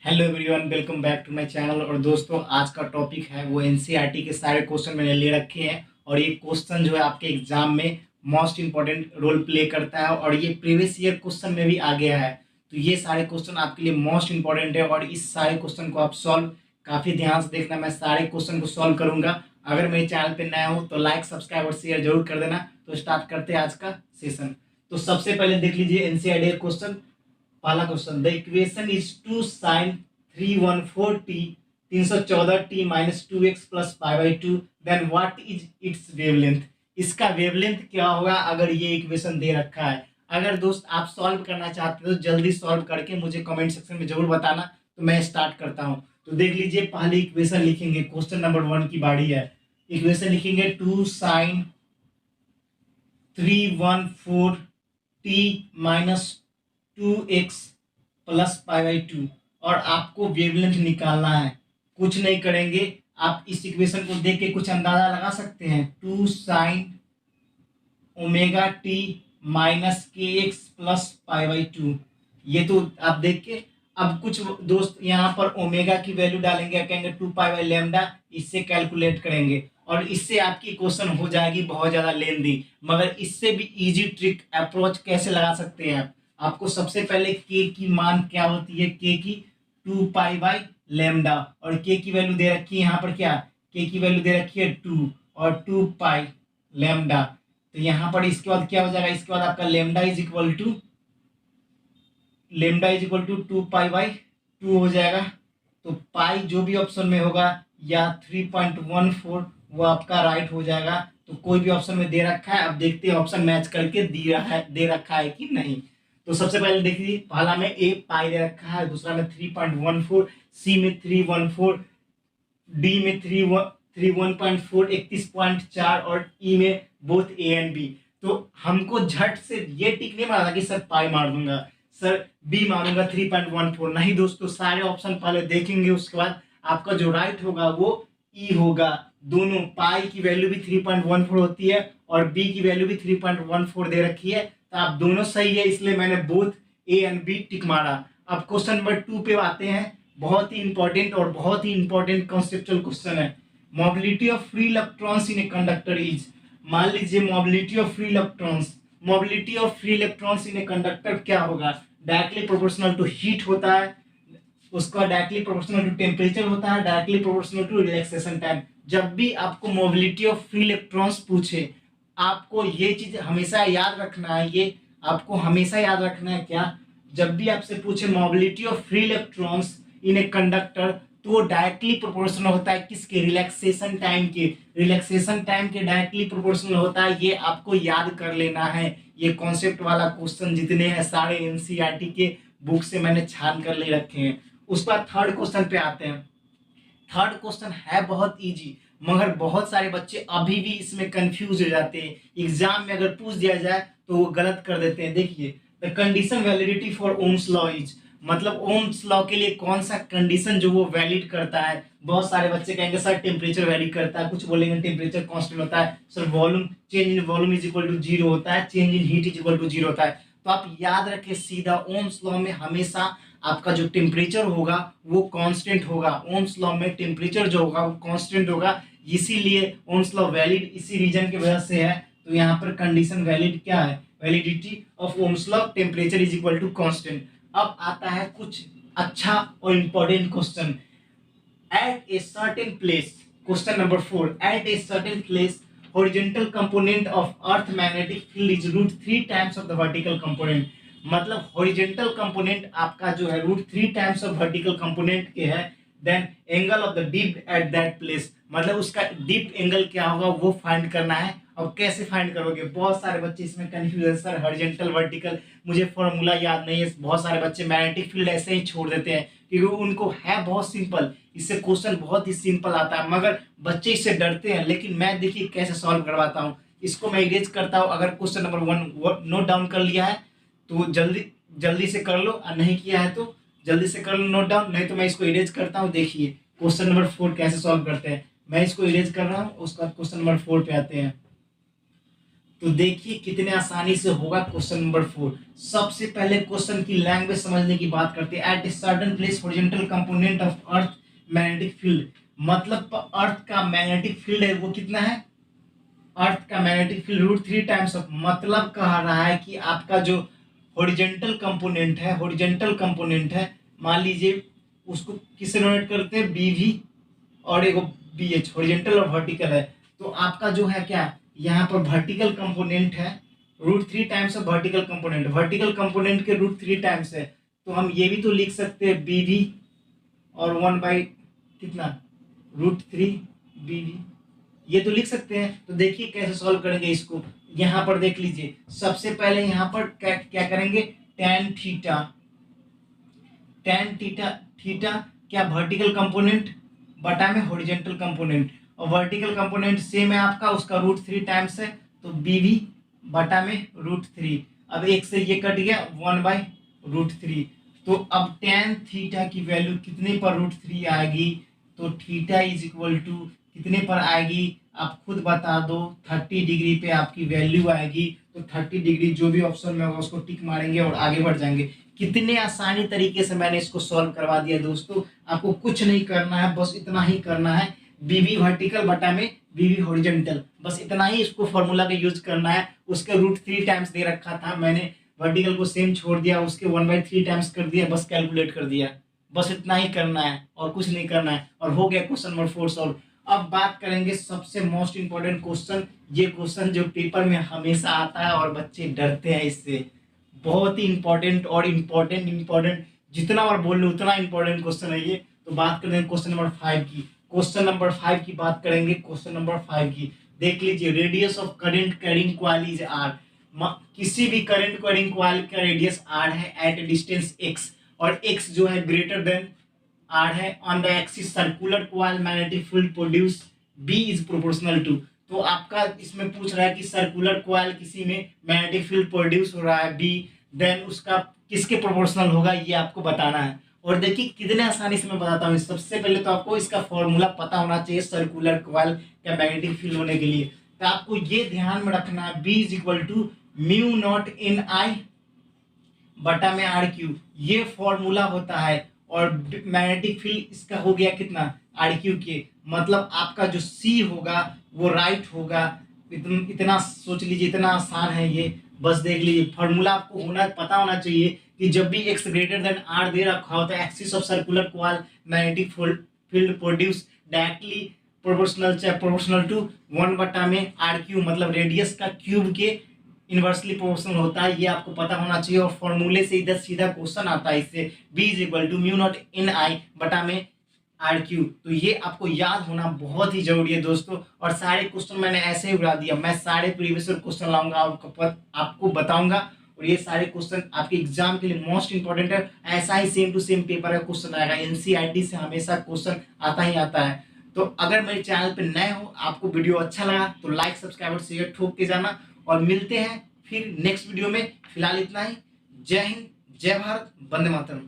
Hello everyone, welcome back to my channel. और दोस्तों, आज का टॉपिक है वो एनसीईआरटी के सारे क्वेश्चन मैंने ले रखे हैं। और ये क्वेश्चन जो है आपके एग्जाम में मोस्ट इंपॉर्टेंट रोल प्ले करता है और ये प्रीवियस ईयर क्वेश्चन में भी आ गया है। तो ये सारे क्वेश्चन आपके लिए मोस्ट इंपॉर्टेंट है और इस सारे क्वेश्चन को आप सॉल्व काफ़ी ध्यान से देखना। मैं सारे क्वेश्चन को सॉल्व करूंगा। अगर मेरे चैनल पर नया हो तो लाइक, सब्सक्राइब और शेयर जरूर कर देना। तो स्टार्ट करते हैं आज का सेशन। तो सबसे पहले देख लीजिए एनसीईआरटी क्वेश्चन। पहला question, the equation is 2 sin 314t 314t minus 2x plus pi by 2, then what is its wavelength. इसका वेवलेंथ क्या होगा अगर ये इक्वेशन दे रखा है। अगर दोस्त आप सॉल्व करना चाहते हो तो जल्दी सॉल्व करके मुझे कमेंट सेक्शन में जरूर बताना। तो मैं स्टार्ट करता हूँ। तो देख लीजिए, पहले इक्वेशन लिखेंगे। क्वेश्चन नंबर 1 की बारी है। इक्वेशन लिखेंगे 2 sin 314t minus 2x plus pi by 2 और आपको वेवलेंथ निकालना है। कुछ नहीं करेंगे, आप इस इक्वेशन को देख के कुछ अंदाजा लगा सकते हैं। 2 साइन ओमेगा टी माइनस के एक्स प्लस पाई बाई 2, ये तो आप देख के। अब कुछ दोस्त यहाँ पर ओमेगा की वैल्यू डालेंगे, कहेंगे 2 पाई बाई लेमडा, इससे कैलकुलेट करेंगे और इससे आपकी क्वेश्चन हो जाएगी बहुत ज़्यादा लेंदी। मगर इससे भी इजी ट्रिक अप्रोच कैसे लगा सकते हैं आप। आपको सबसे पहले के की मान क्या होती है, के की 2 पाई बाई लेमडा और के की वैल्यू दे रखी है यहाँ पर क्या, के की वैल्यू दे रखी है 2 और 2 पाई लेमडा। तो यहाँ पर इसके बाद क्या हो जाएगा, इसके बाद आपका lambda is equal to 2 pi by 2 हो जाएगा। तो पाई जो भी ऑप्शन में होगा या 3.14 वो आपका राइट हो जाएगा। तो कोई भी ऑप्शन में दे रखा है, अब देखते हैं ऑप्शन मैच करके दे रखा है कि नहीं। तो सबसे पहले देखिए, पहला में ए पाई दे रखा है, दूसरा में 3.14, सी में 314, डी में 31.4 31.4 और ई में बोथ ए एंड बी। तो हमको झट से ये टिक नहीं मारना कि सर पाई मार दूंगा, सर बी मारूंगा 3.14। नहीं दोस्तों, सारे ऑप्शन पहले देखेंगे, उसके बाद आपका जो राइट होगा वो ई होगा। दोनों पाई की वैल्यू भी 3.14 होती है और बी की वैल्यू भी 3.14 दे रखी है। तो आप दोनों सही है, इसलिए मैंने both A and B tick मारा। अब क्वेश्चन नंबर 2 पे आते हैं। बहुत ही इंपॉर्टेंट और बहुत ही इंपॉर्टेंट कॉन्सेप्चुअल क्वेश्चन है। Mobility of free electrons in a conductor is, मान लीजिए mobility of free electrons in a conductor क्या होगा। डायरेक्टली प्रोपोर्शनल टू हीट होता है, उसका डायरेक्टली प्रोपोर्शनल टू टेम्परेचर होता है, directly proportional to relaxation time. जब भी आपको मोबिलिटी ऑफ फ्री इलेक्ट्रॉन्स पूछे, आपको ये चीज हमेशा याद रखना है। ये आपको हमेशा याद रखना है क्या, जब भी आपसे पूछे mobility of free electrons in a conductor, तो वो डायरेक्टली प्रोपोर्शनल होता है किसके, रिलैक्सेशन टाइम के। रिलैक्सेशन टाइम के डायरेक्टली प्रोपोर्शनल होता है, ये आपको याद कर लेना है। ये कॉन्सेप्ट वाला क्वेश्चन जितने हैं सारे एनसीईआरटी के बुक से मैंने छान कर ले रखे हैं। उसके बाद थर्ड क्वेश्चन पे आते हैं। थर्ड क्वेश्चन है बहुत इजी, मगर बहुत सारे बच्चे अभी भी इसमें कंफ्यूज हो जाते हैं। एग्जाम में अगर पूछ दिया जाए तो वो गलत कर देते हैं। देखिए, the condition validity for Ohm's law is, मतलब ओम्स लॉ के लिए कौन सा कंडीशन जो वो वैलिड करता है। बहुत सारे बच्चे कहेंगे सर टेम्परेचर वैलिड करता है, कुछ बोलेंगे टेम्परेचर कांस्टेंट होता है, sir volume change in volume is equal to 0 होता है, change in heat is equal to 0 होता है। तो आप याद रखें, सीधा ओम्स लॉ में हमेशा आपका जो टेम्परेचर होगा वो कांस्टेंट होगा। ओम्स लॉ में टेम्परेचर जो होगा वो कांस्टेंट होगा, इसीलिए ओम्स लॉ वैलिड इसी रीजन की वजह से है। तो यहाँ पर कंडीशन वैलिड क्या है, validity of Ohm's law temperature is equal to constant. अब आता है कुछ अच्छा और important question. At a certain place, question number 4, at a certain place horizontal component of earth magnetic field is root 3 times of the vertical component। मतलब horizontal component आपका जो है root 3 times of vertical component के है। Then angle of the dip at that place, मतलब उसका dip angle क्या होगा वो फाइंड करना है। और कैसे फाइंड करोगे, बहुत सारे बच्चे इसमें कंफ्यूज है, सर हॉरिजेंटल वर्टिकल मुझे फॉर्मूला याद नहीं है। बहुत सारे बच्चे मैग्नेटिक फील्ड ऐसे ही छोड़ देते हैं क्योंकि उनको है बहुत सिंपल, इससे क्वेश्चन बहुत ही सिंपल आता है, मगर बच्चे इससे डरते हैं। लेकिन मैं देखिए कैसे सॉल्व करवाता हूँ, इसको मैं इरेज करता हूँ। अगर क्वेश्चन नंबर 1 नोट डाउन कर लिया है तो जल्दी जल्दी से कर लो, और नहीं किया है तो जल्दी से कर लो नोट डाउन, नहीं तो मैं इसको इरेज करता हूँ। देखिए क्वेश्चन नंबर 4 कैसे सॉल्व करते हैं, मैं इसको इरेज कर रहा हूँ। उसके बाद क्वेश्चन नंबर 4 पे आते हैं। तो देखिए कितने आसानी से होगा क्वेश्चन नंबर 4। सबसे पहले क्वेश्चन की लैंग्वेज समझने की बात करते हैं। At a certain place horizontal component of earth magnetic field, मतलब अर्थ का मैग्नेटिक फील्ड है वो कितना है, अर्थ का मैग्नेटिक फील्ड √3 टाइम्स ऑफ, मतलब कह रहा है कि आपका जो हॉरिजॉन्टल कंपोनेंट है, हॉरिजॉन्टल कंपोनेंट है, मान लीजिए उसको किससे डोनेट करते हैं, बीवी और एगो बीएच, हॉरिजॉन्टल और वर्टिकल है। तो आपका जो है क्या, यहाँ पर वर्टिकल कंपोनेंट है √3 times of vertical component, vertical component के √3 टाइम्स है। तो हम ये भी तो लिख सकते हैं बीवी और 1 कितना √3 बीवी, ये तो लिख सकते हैं। तो देखिए कैसे सॉल्व करेंगे इसको। यहाँ पर देख लीजिए, सबसे पहले यहाँ पर क्या करेंगे, tan थीटा क्या वर्टिकल कंपोनेंट बटा में हॉरिजॉन्टल कंपोनेंट, और वर्टिकल कंपोनेंट सेम है आपका, उसका √3 टाइम्स है, तो बीवी बटा में √3। अब एक से ये कट गया 1/√3। तो अब tan थीटा की वैल्यू कितने पर √3 आएगी, तो थीटा इज इक्वल टू कितने पर आएगी, आप खुद बता दो, 30 डिग्री पे आपकी वैल्यू आएगी। तो 30 डिग्री जो भी ऑप्शन में होगा उसको टिक मारेंगे और आगे बढ़ जाएंगे। कितने आसानी तरीके से मैंने इसको सॉल्व करवा दिया दोस्तों। आपको कुछ नहीं करना है, बस इतना ही करना है, बीवी वर्टिकल बटा में बीवी हॉरिजॉन्टल, बस इतना ही इसको फॉर्मूला का यूज करना है। उसके √3 टाइम्स दे रखा था, मैंने वर्टिकल को सेम छोड़ दिया, उसके 1/3 टाइम्स कर दिया, बस कैलकुलेट कर दिया, बस इतना ही करना है और कुछ नहीं करना है, और हो गया क्वेश्चन नंबर 4 सॉल्व। अब बात करेंगे सबसे मोस्ट इंपॉर्टेंट क्वेश्चन, ये क्वेश्चन जो पेपर में हमेशा आता है और बच्चे डरते हैं इससे, बहुत ही इंपॉर्टेंट और इम्पोर्टेंट जितना बार बोल लो उतना इंपॉर्टेंट क्वेश्चन है ये। तो बात करेंगे क्वेश्चन नंबर 5 की, क्वेश्चन नंबर 5 की बात करेंगे, क्वेश्चन नंबर 5 की देख लीजिए। Radius of current carrying coil is r, किसी भी करंट कैरिंग कॉइल का रेडियस r है एट डिस्टेंस x, और x जो है ग्रेटर देन r है। On the axis circular coil magnetic field produce b is proportional to, तो आपका इसमें पूछ रहा है कि सर्कुलर कॉइल किसी में मैग्नेटिक फील्ड प्रोड्यूस हो रहा है b, देन उसका किसके प्रोपोर्शनल होगा ये आपको बताना है। और देखिए कितने आसानी से मैं बताता हूँ। सबसे पहले तो आपको इसका फॉर्मूला पता होना चाहिए सर्कुलर कॉइल का मैग्नेटिक फील्ड होने के लिए। तो आपको ये ध्यान में रखना है, b इज इक्वल टू μ0 बटा में r3, ये फॉर्मूला होता है। और मैग्नेटिक फील्ड इसका हो गया कितना, r3 के, मतलब आपका जो c होगा वो राइट होगा। इतना सोच लीजिए, इतना आसान है ये, बस देख लीजिए। फॉर्मूला आपको पता होना चाहिए कि जब भी x ग्रेटर देन r दे रखा हो तो axis of circular coil magnetic field produce directly proportional to 1 बटा में r3, मतलब रेडियस का क्यूब के इनवर्सली प्रोपोर्शनल होता है, ये आपको पता होना चाहिए। और फॉर्मूले से इधर सीधा क्वेश्चन आता है इससे, b इज इक्वल टू μ0 बटा में r3। तो ये आपको याद होना बहुत ही जरूरी है दोस्तों। और सारे क्वेश्चन मैंने ऐसे ही उड़ा दिया, मैं सारे प्रीवियस क्वेश्चन लाऊंगा आपको बताऊंगा, और ये सारे क्वेश्चन आपके एग्जाम के लिए मोस्ट इंपॉर्टेंट है। ऐसा ही सेम टू सेम पेपर का क्वेश्चन आएगा, एनसीईआरटी से हमेशा क्वेश्चन आता ही आता है। तो अगर मेरे चैनल पे नए हो, आपको वीडियो अच्छा लगा तो लाइक सब्सक्राइब और शेयर ठोक के जाना, और मिलते हैं फिर नेक्स्ट वीडियो में। फिलहाल इतना ही। जय हिंद, जय भारत, वंदे मातरम।